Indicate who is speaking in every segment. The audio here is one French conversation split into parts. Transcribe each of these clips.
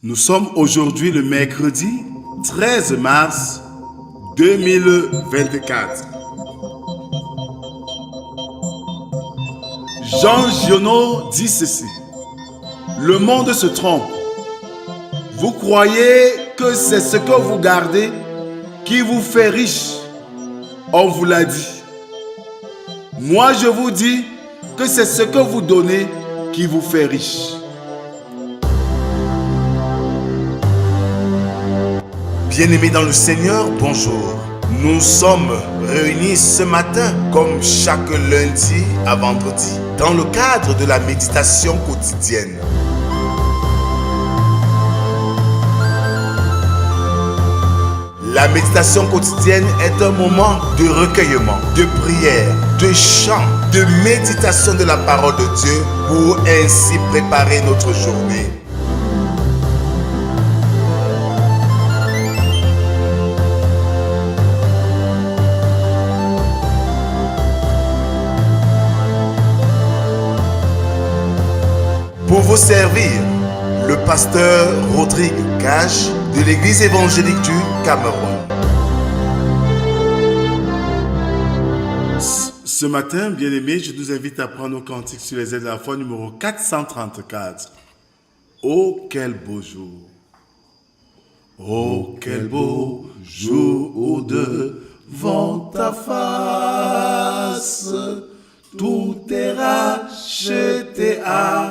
Speaker 1: Nous sommes aujourd'hui le mercredi 13 mars 2024. Jean Giono dit ceci: le monde se trompe. Vous croyez que c'est ce que vous gardez qui vous fait riche. On vous l'a dit. Moi, je vous dis que c'est ce que vous donnez qui vous fait riche.
Speaker 2: Bien-aimés dans le Seigneur, bonjour. Nous sommes réunis ce matin, comme chaque lundi à vendredi, dans le cadre de la méditation quotidienne. La méditation quotidienne est un moment de recueillement, de prière, de chant, de méditation de la parole de Dieu pour ainsi préparer notre journée. Pour vous servir, le pasteur Rodrigue Gage de l'Église évangélique du Cameroun.
Speaker 1: Ce matin, bien-aimés, je nous invite à prendre nos cantiques sur les ailes de la foi numéro 434. Oh, quel beau jour! Oh, quel beau jour devant ta face! Tous tes rachetés apparaîtront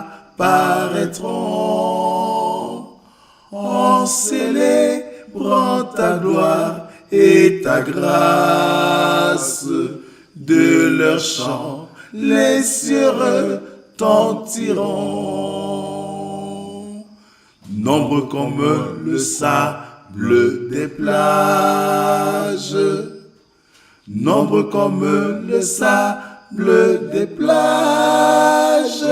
Speaker 1: en célébrant ta gloire et ta grâce. De leurs chants, les cieux retentiront. Nombreux comme le sable des plages, nombreux comme le sable des plages.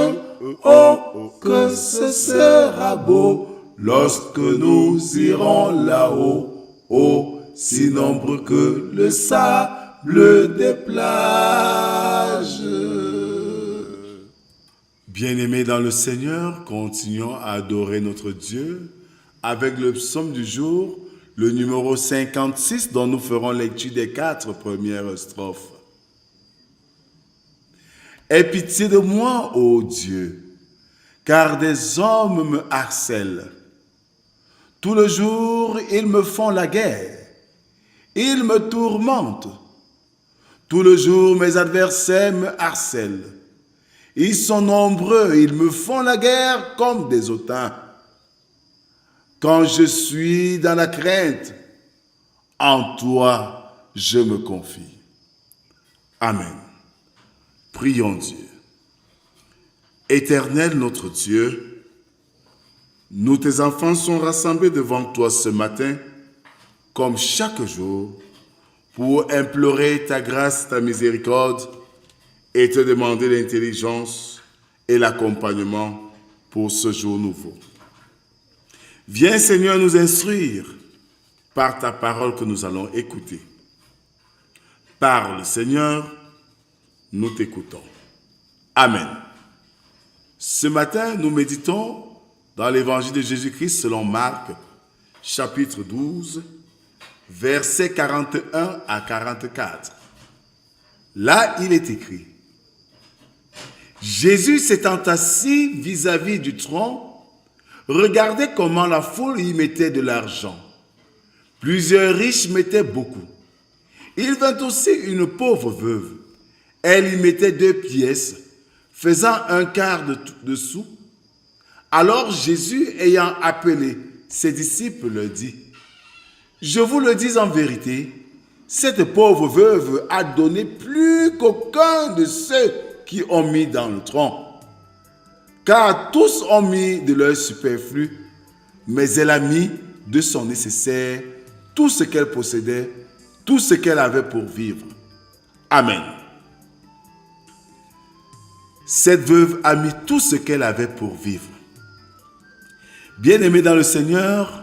Speaker 1: Oh, que ce sera beau lorsque nous irons là-haut. Oh, si nombreux que le sable des plages. Bien-aimés dans le Seigneur, continuons à adorer notre Dieu avec le psaume du jour, le numéro 56, dont nous ferons lecture des 4 premières strophes. Aie pitié de moi, ô Dieu, car des hommes me harcèlent. Tout le jour, ils me font la guerre. Ils me tourmentent. Tout le jour, mes adversaires me harcèlent. Ils sont nombreux, ils me font la guerre comme des hautains. Quand je suis dans la crainte, en toi, je me confie. Amen. Prions Dieu. Éternel notre Dieu, nous tes enfants sont rassemblés devant toi ce matin, comme chaque jour, pour implorer ta grâce, ta miséricorde et te demander l'intelligence et l'accompagnement pour ce jour nouveau. Viens Seigneur nous instruire par ta parole que nous allons écouter. Parle Seigneur, nous t'écoutons. Amen. Ce matin, nous méditons dans l'évangile de Jésus-Christ selon Marc, chapitre 12, versets 41 à 44. Là, il est écrit: Jésus s'étant assis vis-à-vis du tronc, regardait comment la foule y mettait de l'argent. Plusieurs riches mettaient beaucoup. Il vint aussi une pauvre veuve. Elle y mettait 2 pièces, faisant un quart de sou. Alors Jésus, ayant appelé ses disciples, leur dit: je vous le dis en vérité, cette pauvre veuve a donné plus qu'aucun de ceux qui ont mis dans le tronc. Car tous ont mis de leur superflu, mais elle a mis de son nécessaire tout ce qu'elle possédait, tout ce qu'elle avait pour vivre. Amen. Cette veuve a mis tout ce qu'elle avait pour vivre. Bien-aimés dans le Seigneur,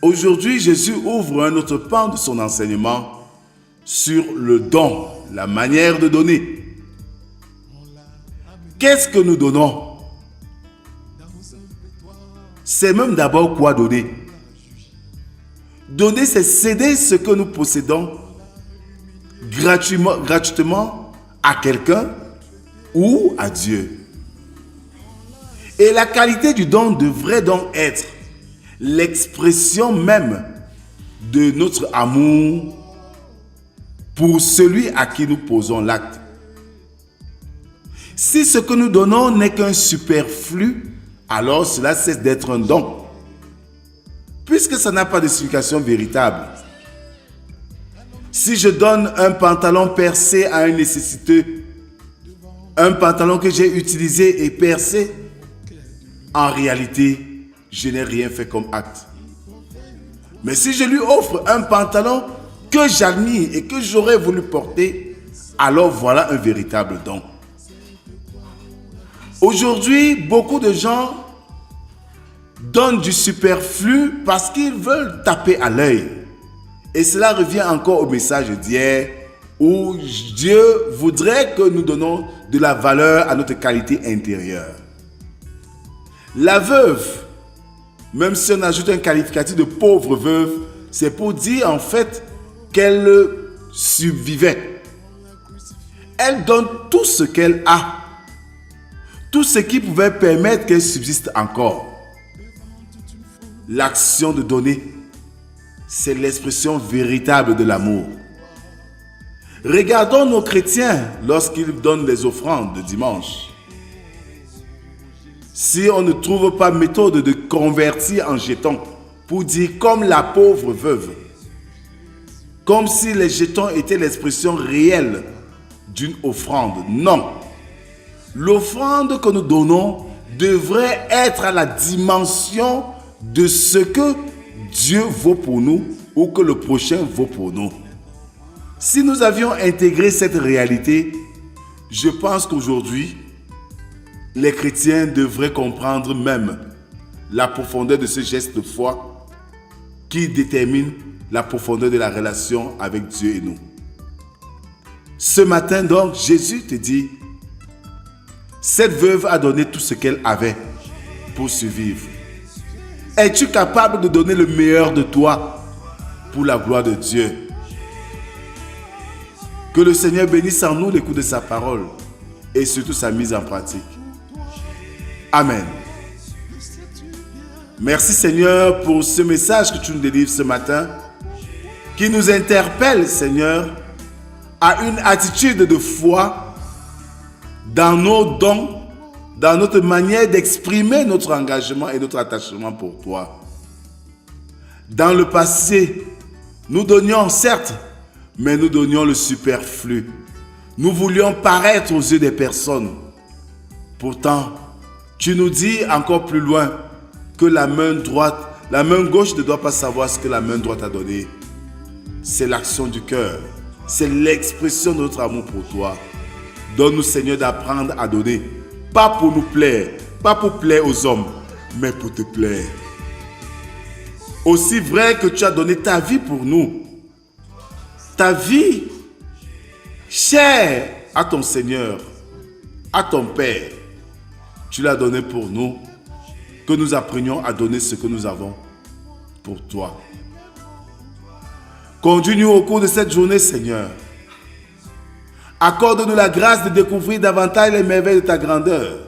Speaker 1: aujourd'hui, Jésus ouvre un autre pan de son enseignement sur le don, la manière de donner. Qu'est-ce que nous donnons? c'est même d'abord quoi donner. Donner, c'est céder ce que nous possédons gratuitement à quelqu'un ou à Dieu. Et la qualité du don devrait donc être l'expression même de notre amour pour celui à qui nous posons l'acte. Si ce que nous donnons n'est qu'un superflu, alors cela cesse d'être un don, puisque ça n'a pas de signification véritable. Si je donne un pantalon percé à un nécessiteux, un pantalon que j'ai utilisé et percé, en réalité, je n'ai rien fait comme acte. Mais si je lui offre un pantalon que j'admire et que j'aurais voulu porter, alors voilà un véritable don. Aujourd'hui, beaucoup de gens donnent du superflu parce qu'ils veulent taper à l'œil. Et cela revient encore au message d'hier où Dieu voudrait que nous donnons de la valeur à notre qualité intérieure. La veuve, même si on ajoute un qualificatif de pauvre veuve, c'est pour dire en fait qu'elle subvivait. Elle donne tout ce qu'elle a, tout ce qui pouvait permettre qu'elle subsiste encore. L'action de donner, c'est l'expression véritable de l'amour. Regardons nos chrétiens lorsqu'ils donnent les offrandes de dimanche. Si on ne trouve pas méthode de convertir en jetons pour dire comme la pauvre veuve, comme si les jetons étaient l'expression réelle d'une offrande. Non. L'offrande que nous donnons devrait être à la dimension de ce que Dieu vaut pour nous ou que le prochain vaut pour nous. Si nous avions intégré cette réalité, je pense qu'aujourd'hui, les chrétiens devraient comprendre même la profondeur de ce geste de foi qui détermine la profondeur de la relation avec Dieu et nous. Ce matin donc, Jésus te dit, cette veuve a donné tout ce qu'elle avait pour survivre. Es-tu capable de donner le meilleur de toi pour la gloire de Dieu? Que le Seigneur bénisse en nous l'écoute de sa parole et surtout sa mise en pratique. Amen. Merci Seigneur pour ce message que tu nous délivres ce matin, qui nous interpelle, Seigneur, à une attitude de foi dans nos dons, dans notre manière d'exprimer notre engagement et notre attachement pour toi. Dans le passé, nous donnions certes, mais nous donnions le superflu. Nous voulions paraître aux yeux des personnes. Pourtant, tu nous dis encore plus loin que la main gauche ne doit pas savoir ce que la main droite a donné. C'est l'action du cœur. C'est l'expression de notre amour pour toi. Donne-nous, Seigneur, d'apprendre à donner. Pas pour nous plaire, pas pour plaire aux hommes, mais pour te plaire. Aussi vrai que tu as donné ta vie pour nous, ta vie chère à ton Seigneur, à ton Père, tu l'as donné pour nous, que nous apprenions à donner ce que nous avons pour toi. Conduis-nous au cours de cette journée, Seigneur. Accorde-nous la grâce de découvrir davantage les merveilles de ta grandeur.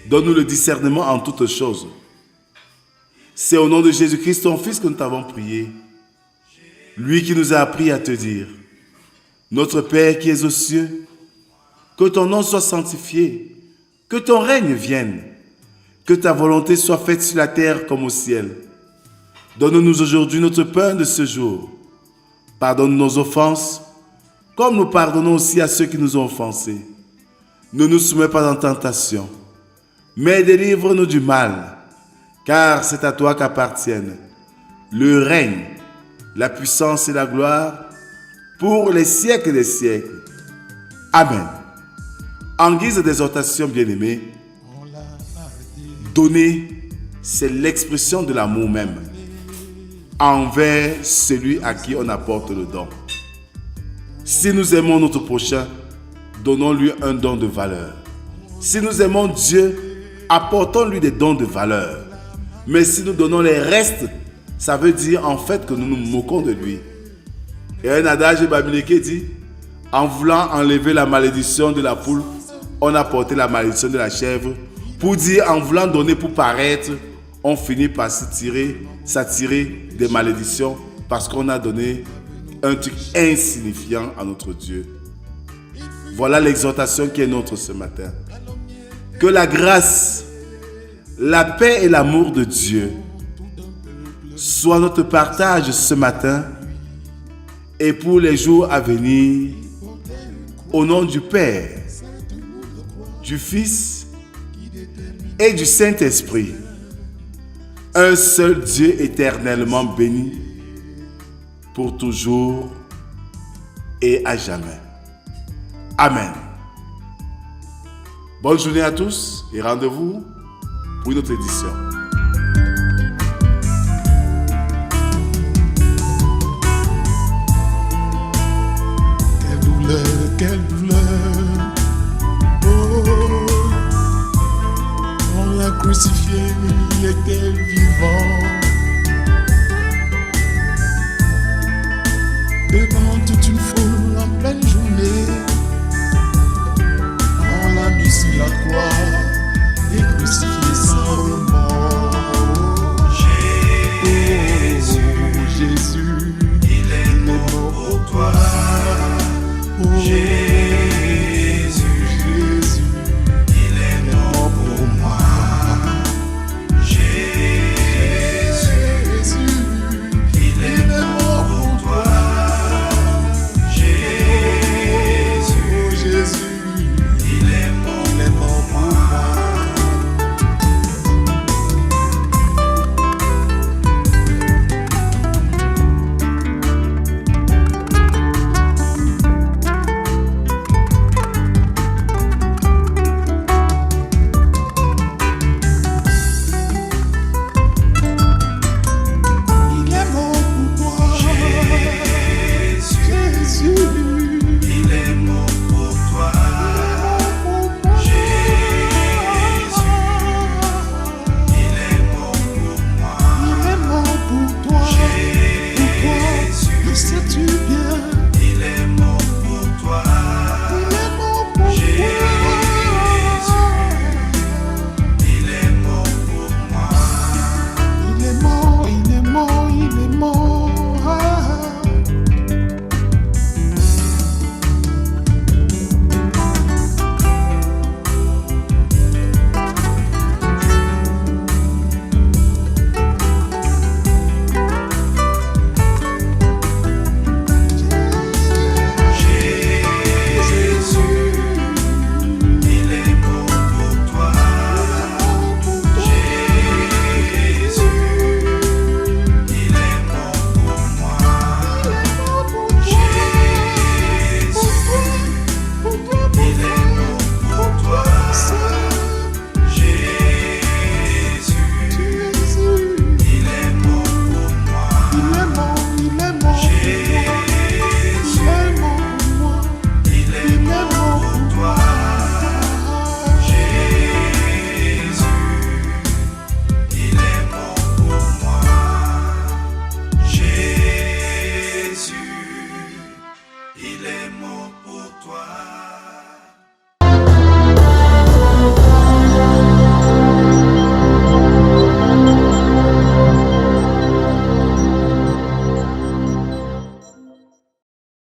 Speaker 1: Donne-nous le discernement en toutes choses. C'est au nom de Jésus-Christ, ton Fils, que nous t'avons prié. Lui qui nous a appris à te dire, notre Père qui es aux cieux, que ton nom soit sanctifié, que ton règne vienne, que ta volonté soit faite sur la terre comme au ciel. Donne-nous aujourd'hui notre pain de ce jour. Pardonne nos offenses, comme nous pardonnons aussi à ceux qui nous ont offensés. Ne nous soumets pas en tentation, mais délivre-nous du mal, car c'est à toi qu'appartiennent le règne, la puissance et la gloire pour les siècles des siècles. Amen. En guise d'exhortation, bien-aimés, donner, c'est l'expression de l'amour même envers celui à qui on apporte le don. Si nous aimons notre prochain, donnons-lui un don de valeur. Si nous aimons Dieu, apportons-lui des dons de valeur. Mais si nous donnons les restes, ça veut dire en fait que nous nous moquons de lui. Et un adage babylonique dit, en voulant enlever la malédiction de la poule, on a porté la malédiction de la chèvre. Pour dire, en voulant donner pour paraître, on finit par s'attirer des malédictions parce qu'on a donné un truc insignifiant à notre Dieu. Voilà l'exhortation qui est nôtre ce matin. Que la grâce, la paix et l'amour de Dieu soient notre partage ce matin et pour les jours à venir, au nom du Père, du Fils et du Saint-Esprit, un seul Dieu éternellement béni pour toujours et à jamais. Amen. Bonne journée à tous et rendez-vous pour une autre édition.
Speaker 3: Quelle douleur, quelle